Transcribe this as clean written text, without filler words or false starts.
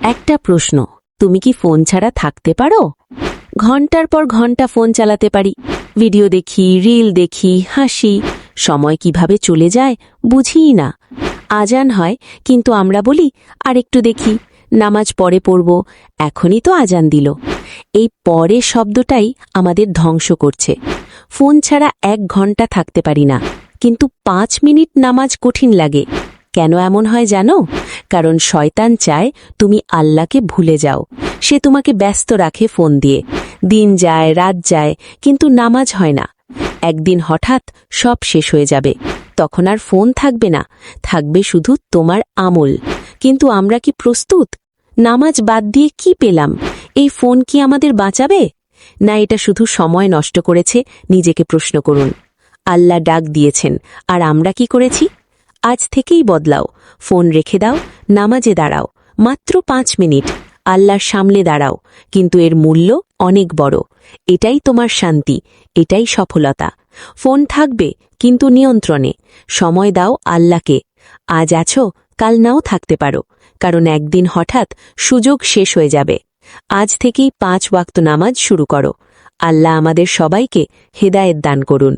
একটা প্রশ্ন, তুমি কি ফোন ছাড়া থাকতে পারো? ঘন্টার পর ঘন্টা ফোন চালাতে পারি, ভিডিও দেখি, রিল দেখি, হাসি, সময় কিভাবে চলে যায় বুঝিই না। আজান হয়, কিন্তু আমরা বলি আর একটু দেখি, নামাজ পরে পড়ব, এখনই তো আজান দিল। এই পরে শব্দটাই আমাদের ধ্বংস করছে। ফোন ছাড়া 1 ঘন্টা থাকতে পারি না, কিন্তু 5 মিনিট নামাজ কঠিন লাগে। কেন এমন হয় জানো? কারণ শয়তান চায় তুমি আল্লাহকে ভুলে যাও। সে তোমাকে ব্যস্ত রাখে ফোন দিয়ে। দিন যায়, রাত যায়, কিন্তু নামাজ হয় না। একদিন হঠাৎ সব শেষ হয়ে যাবে, তখন আর ফোন থাকবে না, থাকবে শুধু তোমার আমল। কিন্তু আমরা কি প্রস্তুত? নামাজ বাদ দিয়ে কি পেলাম? এই ফোন কি আমাদের বাঁচাবে? না, এটা শুধু সময় নষ্ট করেছে। নিজেকে প্রশ্ন করুন। আল্লাহ ডাক দিয়েছেন, আর আমরা কি করেছি? আজ থেকেই বদলাও। ফোন রেখে দাও, নামাজে দাঁড়াও, মাত্র 5 মিনিট। আল্লাহর সামনে দাঁড়াও, কিন্তু এর মূল্য অনেক বড়। এটাই তোমার শান্তি, এটাই সফলতা। ফোন থাকবে, কিন্তু নিয়ন্ত্রণে। সময় দাও আল্লাহকে। আজ আছো, কাল নাও থাকতে পারো, কারণ একদিন হঠাৎ সুযোগ শেষ হয়ে যাবে। আজ থেকেই 5 ওয়াক্ত নামাজ শুরু করো। আল্লাহ আমাদের সবাইকে হেদায়েত দান করুন।